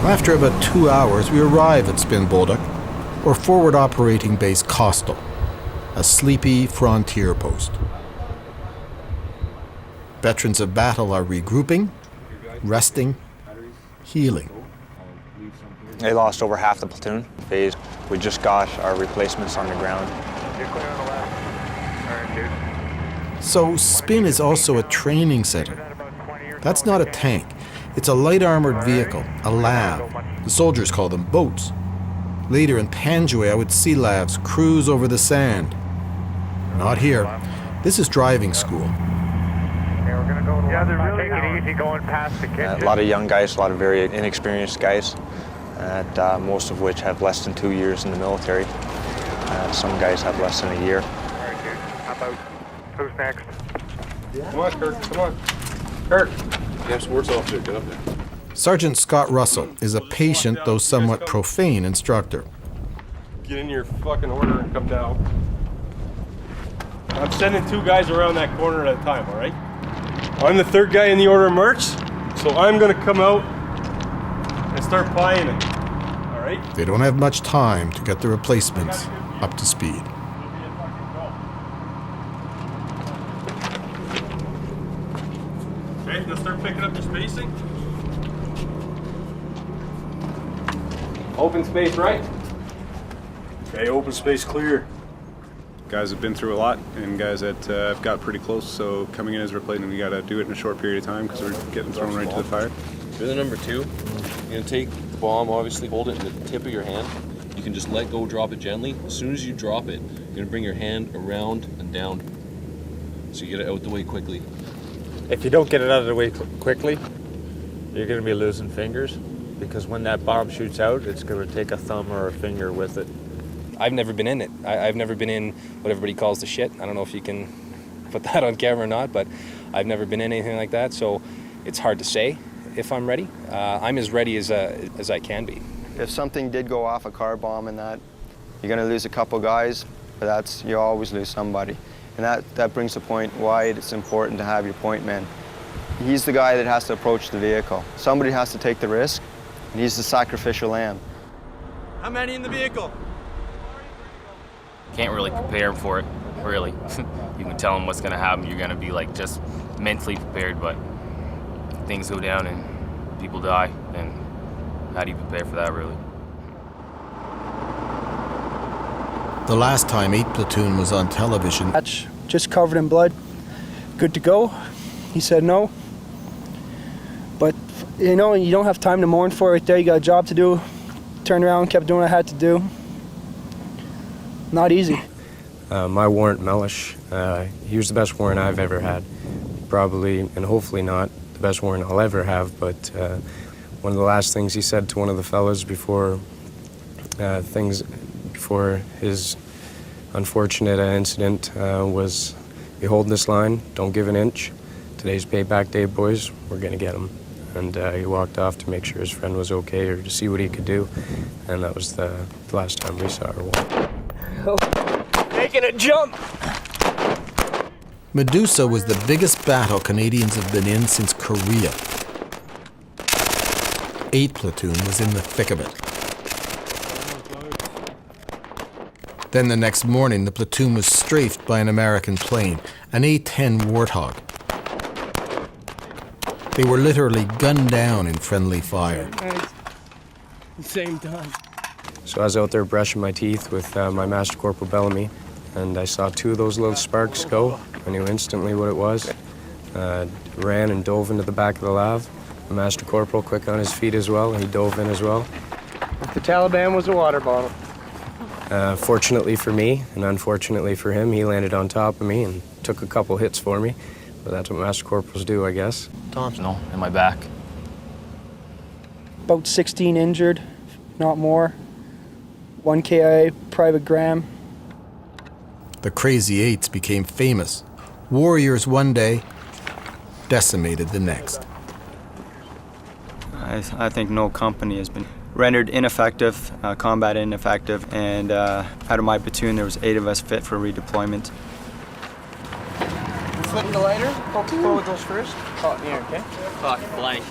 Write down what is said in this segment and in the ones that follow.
After about 2 hours, we arrive at Spin Bolduc, or Forward Operating Base Coastal, a sleepy frontier post. Veterans of battle are regrouping, resting, healing. They lost over half the platoon phase. We just got our replacements on the ground. So Spin is also a training center. That's not a tank. It's a light armored vehicle, a LAV. The soldiers call them boats. Later in Panjwai, I would see LAVs cruise over the sand. Not here. This is driving school. Yeah, they're really taking it easy going past the kitchen. A lot of young guys, a lot of very inexperienced guys, most of which have less than 2 years in the military. Some guys have less than a year. All right, dude. How about who's next? Come on, Kirk. Come on. Kirk. Yeah, sports officer. Get up there. Sergeant Scott Russell is a patient, though somewhat profane, instructor. Get in your fucking order and come down. I'm sending 2 guys around that corner at a time, all right? I'm the 3rd guy in the order of march, so I'm gonna come out and start plying it, all right? They don't have much time to get the replacements up to speed. Okay, let's start picking up your spacing. Open space right. Okay, open space clear. Guys have been through a lot, and guys that have got pretty close, so coming in as replacement, we got to do it in a short period of time because we're getting thrown right to the fire. You're the number 2. You're going to take the bomb, obviously hold it in the tip of your hand. You can just let go, drop it gently. As soon as you drop it, you're going to bring your hand around and down so you get it out the way quickly. If you don't get it out of the way quickly, you're going to be losing fingers, because when that bomb shoots out, it's going to take a thumb or a finger with it. I've never been in it. I've never been in what everybody calls the shit. I don't know if you can put that on camera or not, but I've never been in anything like that, so it's hard to say if I'm ready. I'm as ready as I can be. If something did go off, a car bomb and that, you're going to lose a couple guys, but you always lose somebody. And that brings the point why it's important to have your point man. He's the guy that has to approach the vehicle. Somebody has to take the risk, and he's the sacrificial lamb. How many in the vehicle? Can't really prepare for it, really. You can tell them what's gonna happen. You're gonna be like just mentally prepared, but things go down and people die, and how do you prepare for that, really? The last time 8 Platoon was on television, just covered in blood, good to go. He said no, but you know, you don't have time to mourn for it right there. You got a job to do. Turned around, kept doing what I had to do. Not easy. My warrant, Mellish, he was the best warrant I've ever had. Probably, and hopefully not, the best warrant I'll ever have, but one of the last things he said to one of the fellas before his unfortunate incident was, "Behold this line, don't give an inch. Today's payback day, boys, we're gonna get him." And he walked off to make sure his friend was okay or to see what he could do, and that was the last time we saw her. Making a jump! Medusa was the biggest battle Canadians have been in since Korea. 8 Platoon was in the thick of it. Then the next morning, the platoon was strafed by an American plane, an A-10 Warthog. They were literally gunned down in friendly fire. Same time. So I was out there brushing my teeth with my Master Corporal Bellamy, and I saw 2 of those little sparks go. I knew instantly what it was. Ran and dove into the back of the LAV. The Master Corporal, quick on his feet as well, he dove in as well. The Taliban was a water bottle. Fortunately for me, and unfortunately for him, he landed on top of me and took a couple hits for me. But that's what Master Corporals do, I guess. No, in my back. About 16 injured, not more. 1 KIA, Private Graham. The Crazy Eights became famous. Warriors one day, decimated the next. I think no company has been rendered ineffective, combat ineffective, and out of my platoon there was 8 of us fit for redeployment. Flipping the lighter, poke with those first. Caught in the air, okay? Fuck, blank.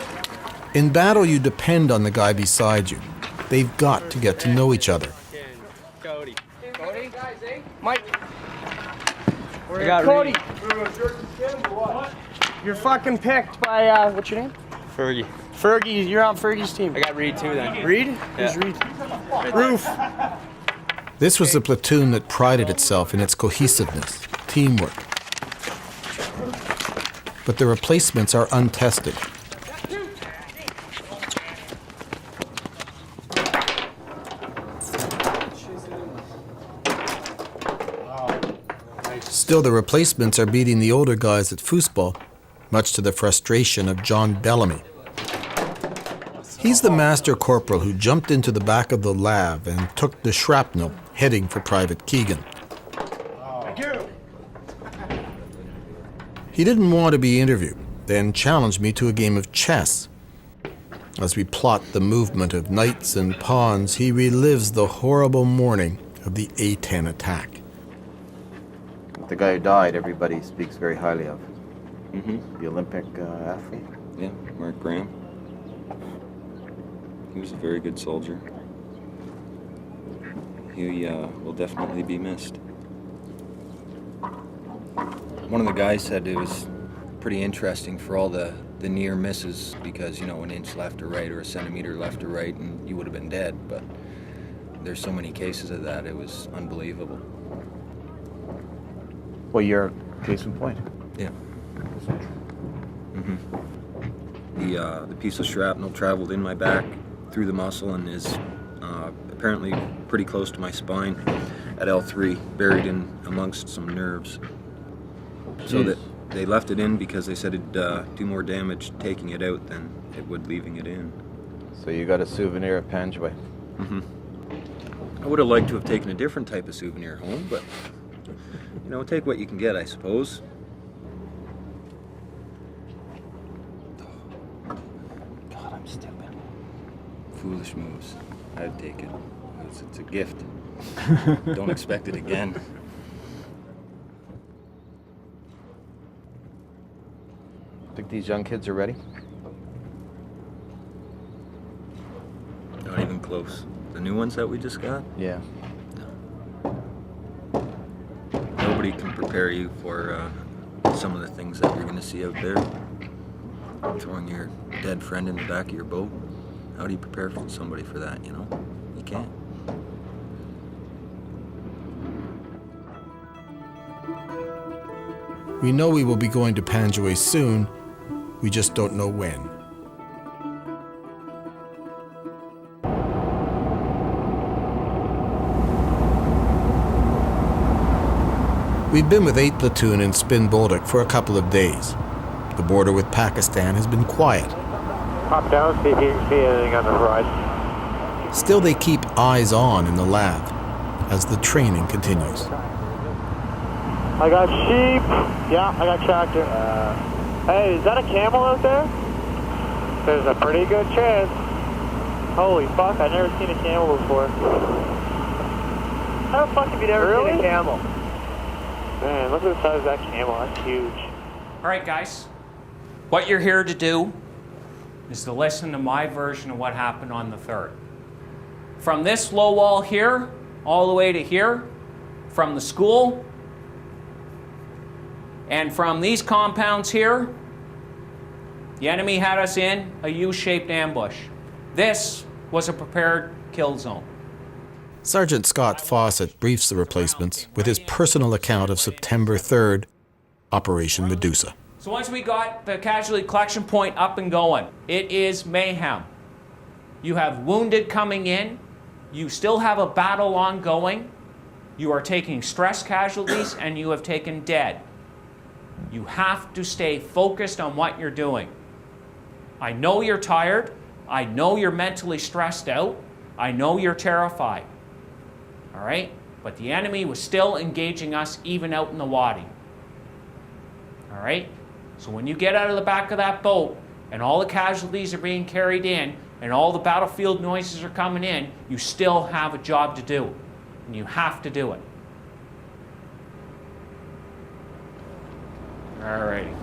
In battle, you depend on the guy beside you. They've got to get to know each other. Cody. Mike. I got Cody. Reed. You're fucking picked by, what's your name? Fergie. Fergie, you're on Fergie's team. I got Reed too then. Reed? Yeah. Who's Reed? Roof. This was a platoon that prided itself in its cohesiveness, teamwork. But the replacements are untested. Still, the replacements are beating the older guys at foosball, much to the frustration of John Bellamy. He's the master corporal who jumped into the back of the lav and took the shrapnel, heading for Private Keegan. He didn't want to be interviewed, then challenged me to a game of chess. As we plot the movement of knights and pawns, he relives the horrible morning of the A-10 attack. The guy who died, everybody speaks very highly of. Mm-hmm. The Olympic athlete. Yeah, Mark Graham. He was a very good soldier. He will definitely be missed. One of the guys said it was pretty interesting for all the near misses because, you know, an inch left or right or a centimeter left or right and you would have been dead, but there's so many cases of that, it was unbelievable. Well, you're case in point. Yeah. Mm-hmm. The piece of shrapnel traveled in my back through the muscle and is apparently pretty close to my spine at L3, buried in amongst some nerves. So that they left it in because they said it'd do more damage taking it out than it would leaving it in. So you got a souvenir of Panjway. Mm-hmm. I would have liked to have taken a different type of souvenir home, but you know, take what you can get, I suppose. God, I'm stupid. Foolish moves. I'd take it. It's a gift. Don't expect it again. Think these young kids are ready? Not even close. The new ones that we just got? Yeah. Nobody can prepare you for some of the things that you're going to see out there. Throwing your dead friend in the back of your boat. How do you prepare for somebody for that, you know? You can't. We know we will be going to Panjway soon, we just don't know when. We've been with 8th Platoon in Spin Bolduc for a couple of days. The border with Pakistan has been quiet. Pop down, see if you can see anything on the horizon. Still, they keep eyes on in the lab as the training continues. I got sheep. Yeah, I got tractor. Hey, is that a camel out there? There's a pretty good chance. Holy fuck, I've never seen a camel before. How the fuck have you never seen a camel? Man, look at the size of that camel. That's huge. All right, guys. What you're here to do is to listen to my version of what happened on the 3rd. From this low wall here, all the way to here, from the school, and from these compounds here, the enemy had us in a U-shaped ambush. This was a prepared kill zone. Sergeant Scott Fawcett briefs the replacements with his personal account of September 3rd, Operation Medusa. So once we got the casualty collection point up and going, it is mayhem. You have wounded coming in. You still have a battle ongoing. You are taking stress casualties and you have taken dead. You have to stay focused on what you're doing. I know you're tired. I know you're mentally stressed out. I know you're terrified. All right? But the enemy was still engaging us even out in the wadi. All right? So when you get out of the back of that boat and all the casualties are being carried in and all the battlefield noises are coming in, you still have a job to do. And you have to do it. All right.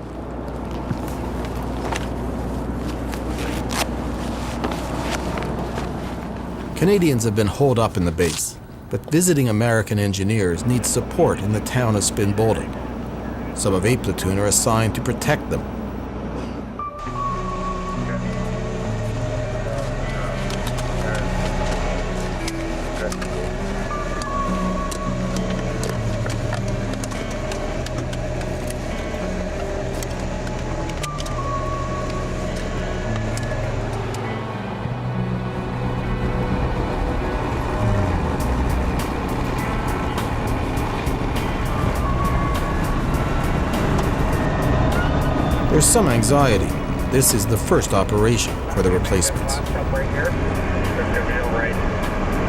Canadians have been holed up in the base, but visiting American engineers need support in the town of Spinbolden. Some of 8 Platoon are assigned to protect them. There's some anxiety. This is the first operation for the replacements. Right here. Just go middle right.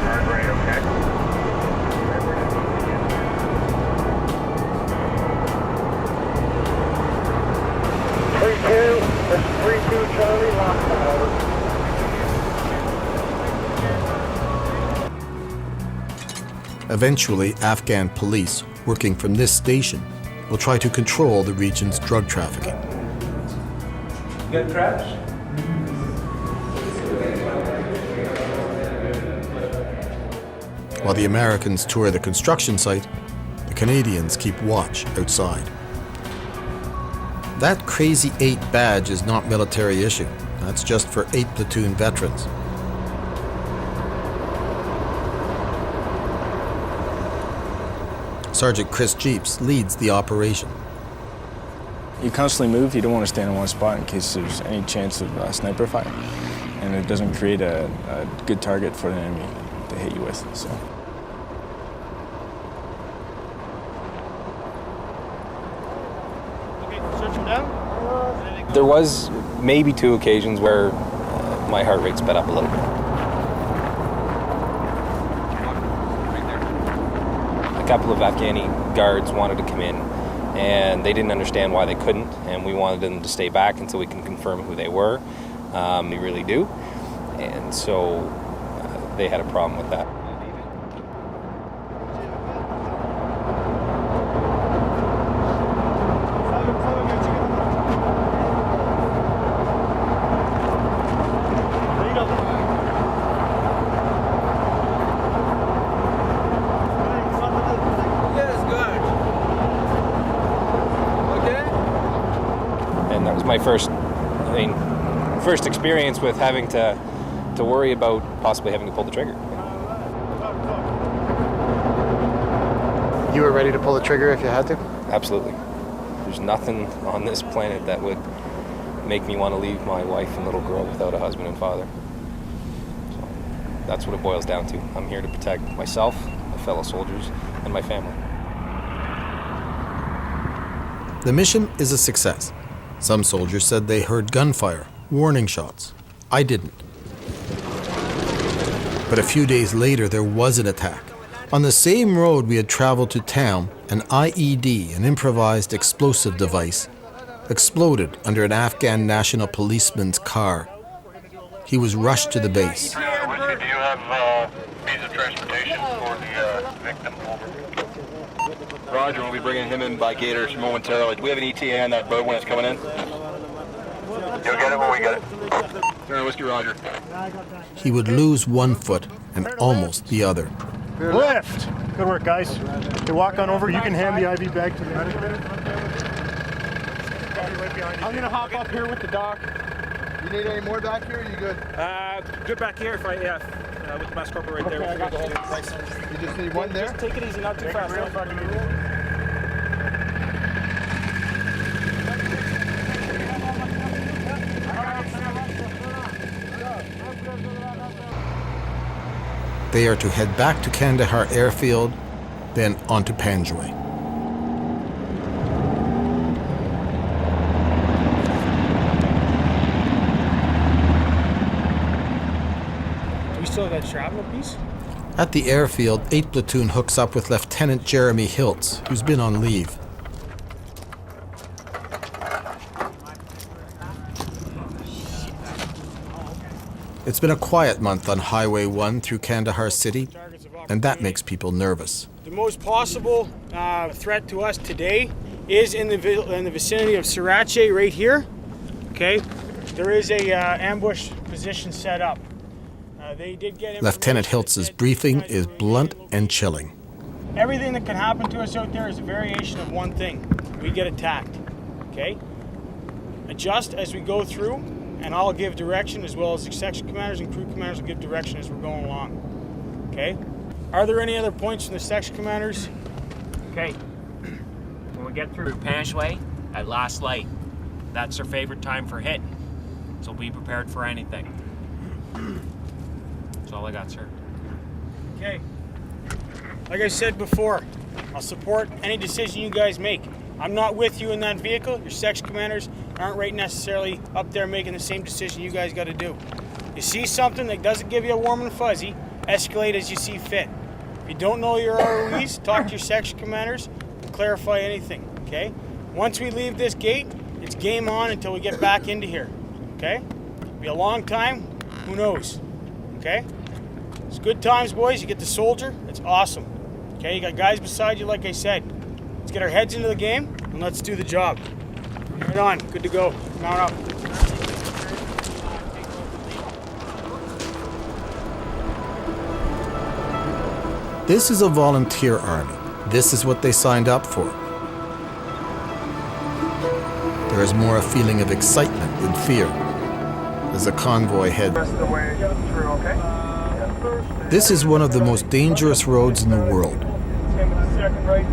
Hard right, okay. 3-2, this is 3-2 Charlie, lock over. Eventually, Afghan police, working from this station, will try to control the region's drug trafficking. Good traps? While the Americans tour the construction site, the Canadians keep watch outside. That Crazy 8 badge is not military issue. That's just for 8 Platoon veterans. Sergeant Chris Jeeps leads the operation. You constantly move. You don't want to stand in one spot in case there's any chance of sniper fire, and it doesn't create a good target for the enemy to hit you with. So. Okay, search him down. There was maybe 2 occasions where my heart rate sped up a little bit. A couple of Afghani guards wanted to come in, and they didn't understand why they couldn't, and we wanted them to stay back until we can confirm who they were. We really do, and so they had a problem with that. My first experience with having to worry about possibly having to pull the trigger. You were ready to pull the trigger if you had to? Absolutely. There's nothing on this planet that would make me want to leave my wife and little girl without a husband and father. So that's what it boils down to. I'm here to protect myself, my fellow soldiers, and my family. The mission is a success. Some soldiers said they heard gunfire, warning shots. I didn't. But a few days later, there was an attack. On the same road we had traveled to town, an IED, an improvised explosive device, exploded under an Afghan national policeman's car. He was rushed to the base. Do you have means of transportation for the victim? Roger, we'll be bringing him in by gators momentarily. Do we have an ETA on that boat when it's coming in? You'll get it when we get it. Turn whiskey, Roger. He would lose one foot and almost the other. Lift! Good work, guys. Okay, walk on over. You can hand the IV bag to the medic. I'm going to hop up here with the doc. You need any more back here, or you good? Good back here if with the mask corporate right there. I got you. You just need one there? Just take it easy, not too fast. They are to head back to Kandahar airfield, then on to Panjwai. Still got shrapnel piece? At the airfield, 8 Platoon hooks up with Lieutenant Jeremy Hiltz, who's been on leave. It's been a quiet month on Highway 1 through Kandahar City, and that makes people nervous. The most possible threat to us today is in the vicinity of Sriracha right here. Okay, there is a ambush position set up. They did get Lieutenant Hiltz's briefing is blunt and chilling. everything that can happen to us out there is a variation of one thing. We get attacked, okay? Adjust as we go through, and I'll give direction, as well as the section commanders and crew commanders will give direction as we're going along, okay? Are there any other points from the section commanders? Okay. When we get through Panchway at last light, that's their favorite time for hitting. So be prepared for anything. That's all I got, sir. Okay. Like I said before, I'll support any decision you guys make. I'm not with you in that vehicle. Your section commanders aren't right necessarily up there making the same decision you guys got to do. You see something that doesn't give you a warm and fuzzy, escalate as you see fit. If you don't know your ROEs, talk to your section commanders and clarify anything, okay? Once we leave this gate, it's game on until we get back into here, okay? It'll be a long time, who knows, okay? It's good times, boys. You get the soldier, it's awesome. Okay, you got guys beside you, like I said. Let's get our heads into the game and let's do the job. Right on, good to go. Mount up. This is a volunteer army. This is what they signed up for. There is more a feeling of excitement than fear as the convoy heads. This is one of the most dangerous roads in the world. Second right,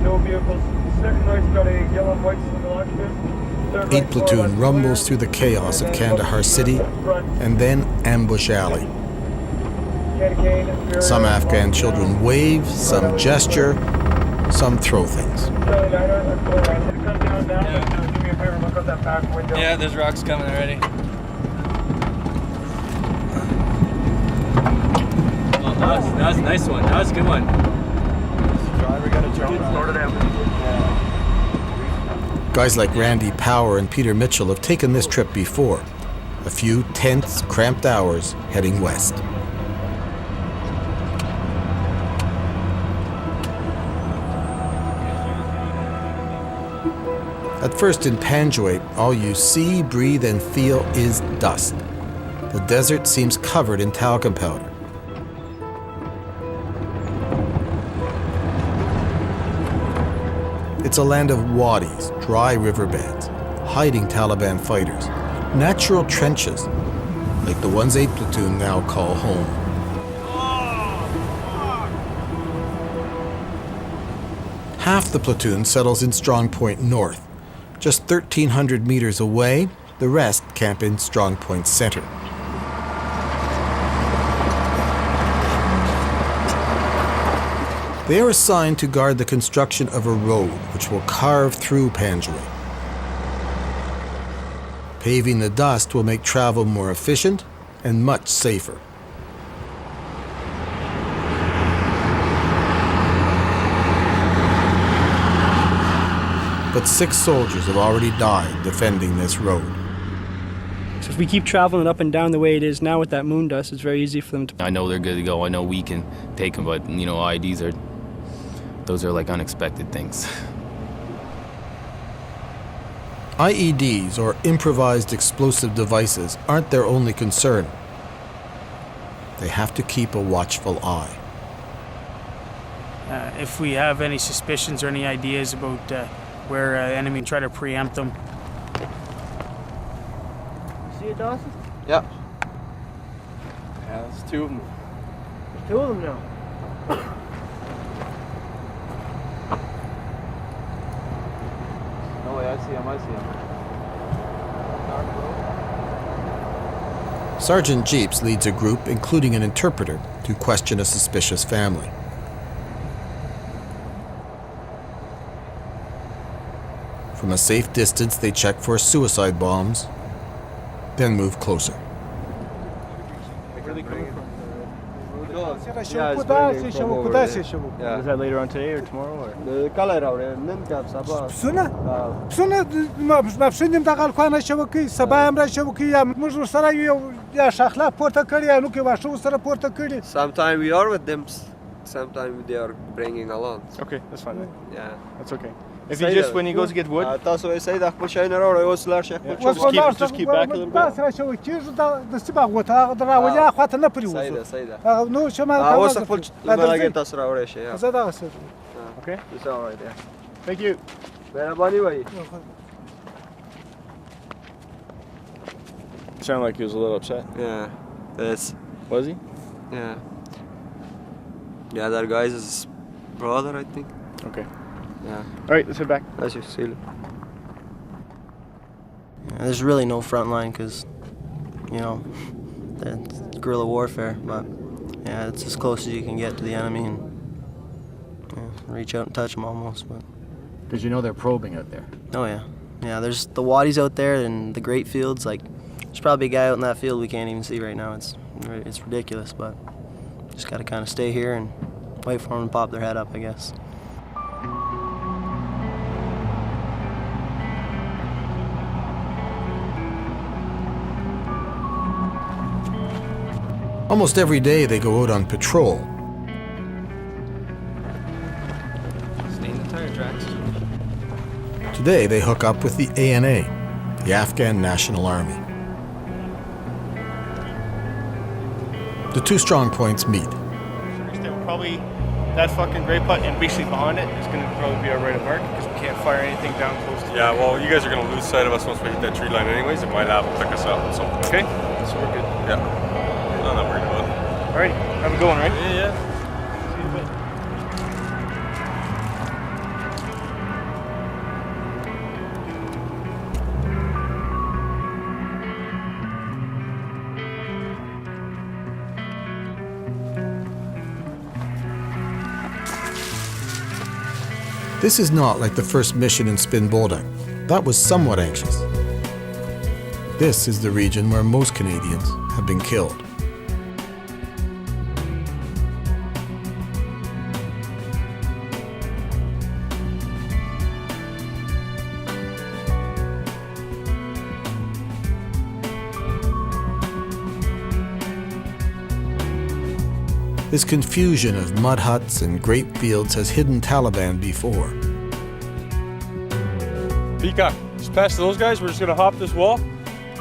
no vehicles. Second right's got a yellow and white signal. 8th Platoon rumbles through the chaos of Kandahar City and then Ambush Alley. Some Afghan children wave, some gesture, some throw things. Yeah, there's rocks coming already. Oh, that was a nice one. That was a good one. Guys like Randy Power and Peter Mitchell have taken this trip before. A few tense, cramped hours heading west. At first in Panjwait, all you see, breathe, and feel is dust. The desert seems covered in talcum powder. It's a land of wadis, dry riverbeds, hiding Taliban fighters, natural trenches, like the ones 8th Platoon now call home. Half the platoon settles in Strong Point North. Just 1,300 meters away, the rest camp in Strong Point Center. They are assigned to guard the construction of a road which will carve through Panjwai. Paving the dust will make travel more efficient and much safer. But 6 soldiers have already died defending this road. So if we keep traveling up and down the way it is now with that moon dust, it's very easy for them to... I know they're good to go. I know we can take them, but, you know, IEDs those are like unexpected things. IEDs, or improvised explosive devices, aren't their only concern. They have to keep a watchful eye. If we have any suspicions or any ideas about where enemy try to preempt them. See it, Dawson? Yeah. Yeah, there's 2 of them. There's 2 of them now. No way, I see him. Sergeant Jeeps leads a group, including an interpreter, to question a suspicious family. From a safe distance, they check for suicide bombs, then move closer. Is that later on today or tomorrow? Sometimes we are with them, sometimes they are bringing along. Okay, that's fine then. Yeah. That's okay. If he just, when he goes to get wood. Just keep back a little bit. Okay. It's all right, yeah. Thank you. Sounded like he was a little upset. Yeah, that's. Was he? Yeah. Yeah, that guy's his brother, I think. Okay. Yeah. All right, let's head back. That's your seal. There's really no front line because, you know, it's guerrilla warfare. But yeah, it's as close as you can get to the enemy and reach out and touch them almost. But Because you know they're probing out there. oh yeah, yeah. There's the wadis out there and the great fields. Like, there's probably a guy out in that field we can't even see right now. It's ridiculous, but just got to kind of stay here and wait for them to pop their head up, I guess. Almost every day they go out on patrol. Stay in the tire tracks. Today they hook up with the ANA, the Afghan National Army. The two strong points meet. Probably that fucking gray putt and basically behind it is going to probably be our right of mark because we can't fire anything down close to it. Yeah, well, you guys are going to lose sight of us once we hit that tree line anyways. It might have pick us up. So. Okay, so we're good. Yeah. I'm not worried about it. All right, have a good one, right? Yeah. See you in a bit. This is not like the first mission in Spin Boldak. That was somewhat anxious. This is the region where most Canadians have been killed. This confusion of mud huts and grape fields has hidden Taliban before. Peacock, just past those guys, we're just going to hop this wall,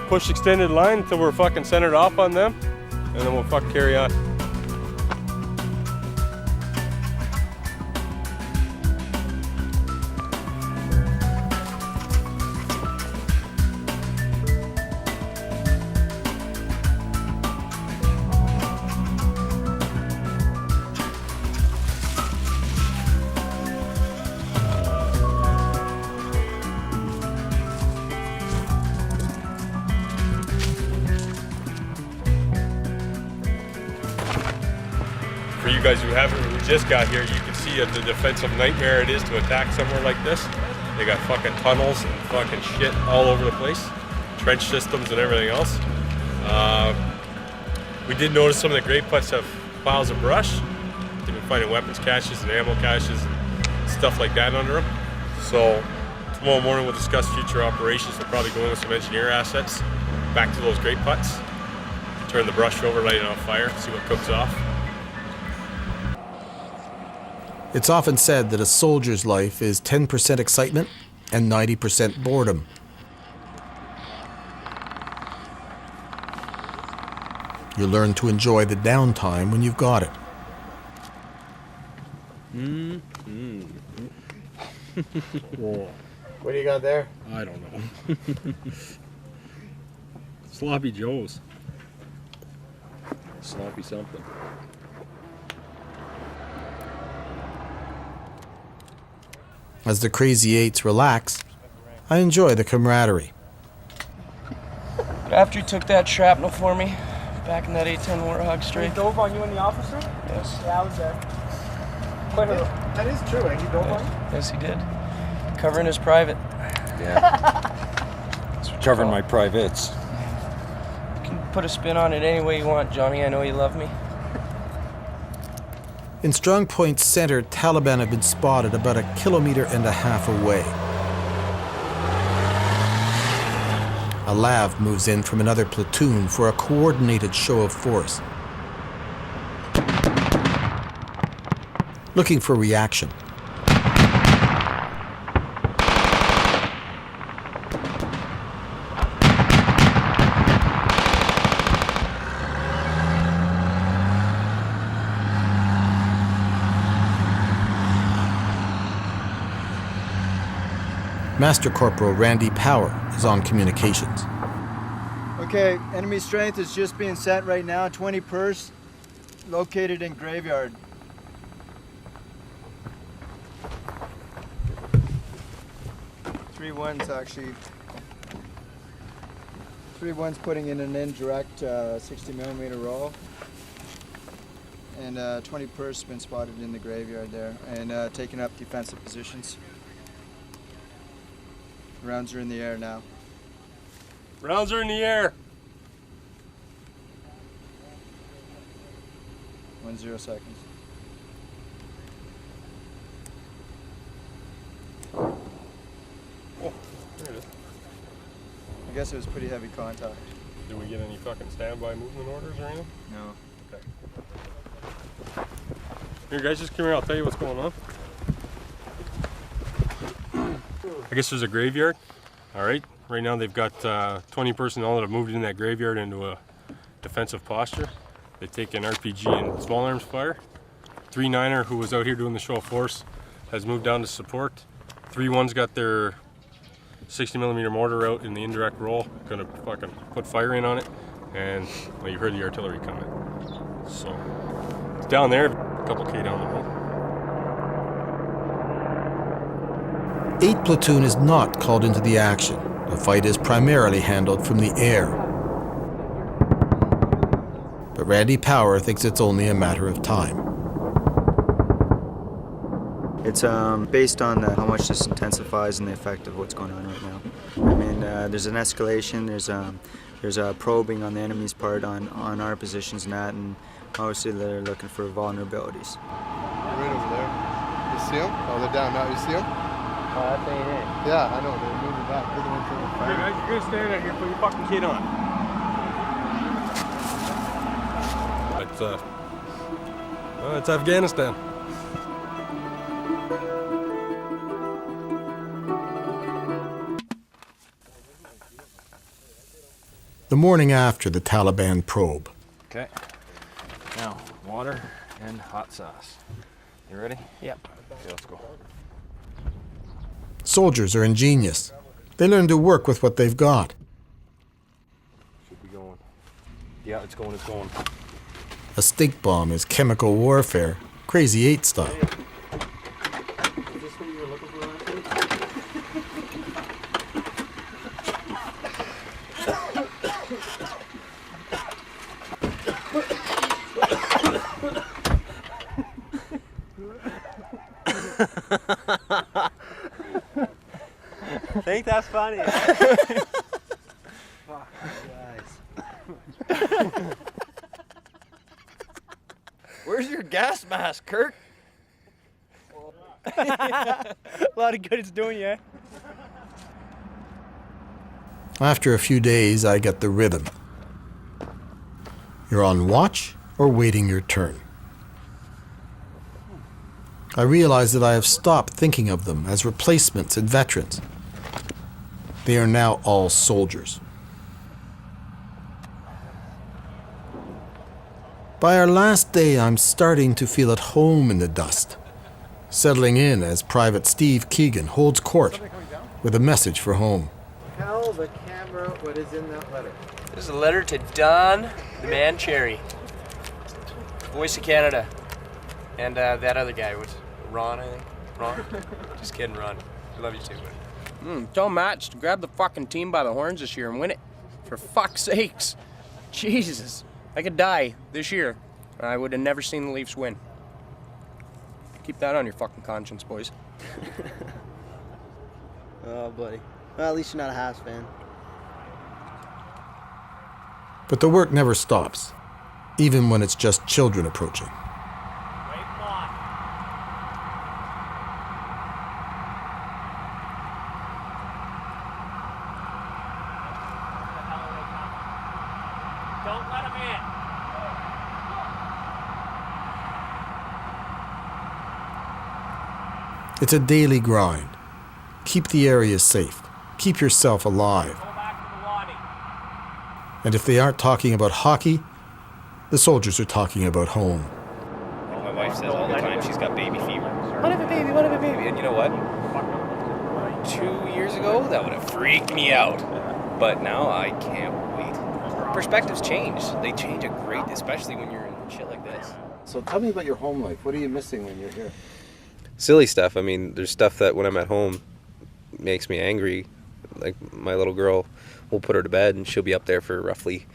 push extended line until we're fucking centered off on them, and then we'll fucking carry on. For you guys who haven't, who just got here, you can see the defensive nightmare it is to attack somewhere like this. They got fucking tunnels and fucking shit all over the place, trench systems and everything else. We did notice some of the grape putts have piles of brush. They've been finding weapons caches and ammo caches and stuff like that under them. So tomorrow morning we'll discuss future operations. We'll probably go in with some engineer assets back to those grape putts, turn the brush over, light it on fire, see what cooks off. It's often said that a soldier's life is 10% excitement and 90% boredom. You learn to enjoy the downtime when you've got it. What do you got there? I don't know. Sloppy Joes. Sloppy something. As the Crazy Eights relax, I enjoy the camaraderie. But after you took that shrapnel for me, back in that 810 Warthog He straight. dove on you in the officer? Yes. Yeah, I was there. Quite a, that is true, eh? He dove on you? Yes, he did. Covering his private. It's covering my privates. You can put a spin on it any way you want, Johnny. I know you love me. In Strong Point's center, Taliban have been spotted about 1.5 kilometers away. A LAV moves in from another platoon for a coordinated show of force, looking for reaction. Master Corporal Randy Power is on communications. Okay, enemy strength is just being set right now. 20 pers, located in graveyard. Three ones actually. 3 ones putting in an indirect 60mm roll. And 20 pers been spotted in the graveyard there and taking up defensive positions. Rounds are in the air now. Rounds are in the air. 10 seconds. Oh, there it is. I guess it was pretty heavy contact. Did we get any fucking standby movement orders or anything? No. Okay. Here, guys, just come here. I'll tell you what's going on. I guess there's a graveyard. All right. Right now they've got 20 personnel that have moved in that graveyard into a defensive posture. They take an RPG and small arms fire. 3-9er, who was out here doing the show of force, has moved down to support. 3-1's got their 60mm mortar out in the indirect roll, gonna fucking put fire in on it, and well, you heard the artillery coming. So it's down there, a couple K down the road. 8 Platoon is not called into the action. The fight is primarily handled from the air. But Randy Power thinks it's only a matter of time. It's based on how much this intensifies and the effect of what's going on right now. I mean, there's an escalation, there's a probing on the enemy's part on our positions and that, and obviously they're looking for vulnerabilities. Right over there. You see them? Oh, they're down now. You see them? Oh, that thing ain't. Yeah, I know. They're moving back. They're the ones that are Hey fighting. guys, you're gonna stand out here and put your fucking kid on. It's Afghanistan. The morning after the Taliban probe. Okay. Now, water and hot sauce. You ready? Yep. Okay, let's go. Soldiers are ingenious. They learn to work with what they've got. Should be going. Yeah, it's going, it's going. A stink bomb is chemical warfare, Crazy 8 style. Is this what you were looking for I think that's funny. Fuck, guys. Where's your gas mask, Kirk? A lot of good it's doing, yeah. After a few days, I get the rhythm. You're on watch or waiting your turn. I realize that I have stopped thinking of them as replacements and veterans. They are now all soldiers. By our last day, I'm starting to feel at home in the dust, settling in as Private Steve Keegan holds court with a message for home. Tell the camera what is in that letter. This is a letter to Don the Man Cherry, Voice of Canada, and that other guy, was Ron, I think. Ron? Just kidding, Ron. I love you too, buddy. Tell Matt to grab the fucking team by the horns this year and win it. For fuck's sakes. Jesus. I could die this year. I would have never seen the Leafs win. Keep that on your fucking conscience, boys. Oh, buddy. Well, at least you're not a Habs fan. But the work never stops, even when it's just children approaching. Don't let him in. It's a daily grind. Keep the area safe. Keep yourself alive. And if they aren't talking about hockey, the soldiers are talking about home. Like my wife says all the time, she's got baby fever. What if a baby, what if a baby? And you know what? 2 years ago, that would have freaked me out. But now I can't wait. Perspectives change. They change a great, especially when you're in shit like this. So tell me about your home life. What are you missing when you're here? Silly stuff. I mean, there's stuff that when I'm at home makes me angry. Like my little girl, we'll put her to bed and she'll be up there for roughly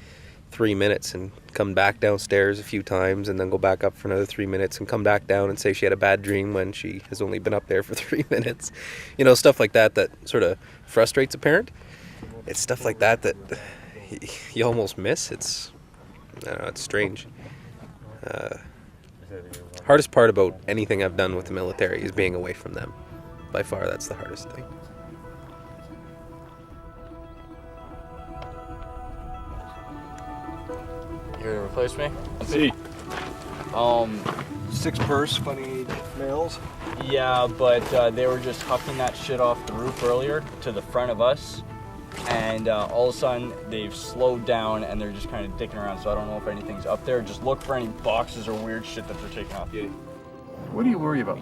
3 minutes and come back downstairs a few times and then go back up for another 3 minutes and come back down and say she had a bad dream when she has only been up there for 3 minutes. You know, stuff like that that sort of frustrates a parent. It's stuff like that that you almost miss. It's, I don't know, it's strange. Hardest part about anything I've done with the military is being away from them. By far, that's the hardest thing. You here to replace me? See. 6 purse, funny males. Yeah, but they were just hucking that shit off the roof earlier to the front of us. And all of a sudden, they've slowed down and they're just kind of dicking around. So I don't know if anything's up there. Just look for any boxes or weird shit that they're taking off. What do you worry about?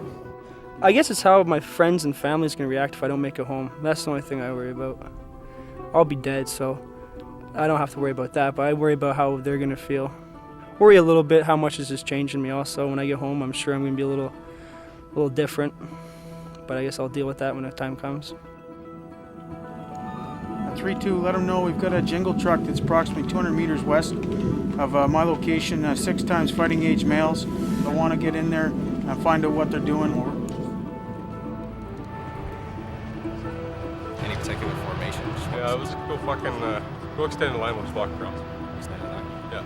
I guess it's how my friends and family's gonna react if I don't make it home. That's the only thing I worry about. I'll be dead, so I don't have to worry about that, but I worry about how they're gonna feel. Worry a little bit how much is this changing me also. When I get home, I'm sure I'm gonna be a little different, but I guess I'll deal with that when the time comes. 3-2, let them know we've got a jingle truck that's approximately 200 meters west of my location, 6 times fighting age males. I want to get in there and find out what they're doing. Any particular formation? Yeah, let's go fucking, go extend the line, we'll just walk across. Extend the line? Yeah.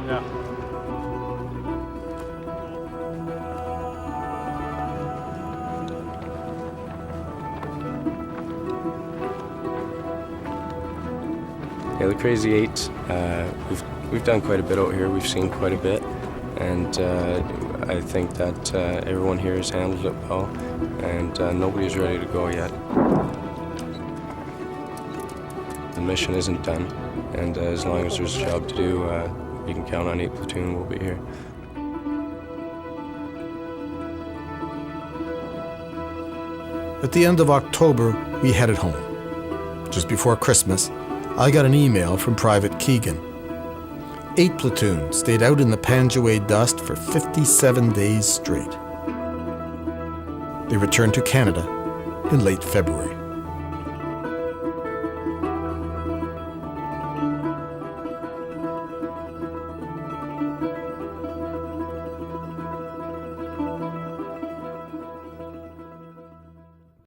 Yeah. Yeah, the Crazy Eight, we've done quite a bit out here. We've seen quite a bit, and I think that everyone here has handled it well, and nobody's ready to go yet. The mission isn't done, and as long as there's a job to do, you can count on 8 Platoon. We'll be here. At the end of October, we headed home. Just before Christmas, I got an email from Private Keegan. 8 Platoon stayed out in the Panjwai dust for 57 days straight. They returned to Canada in late February.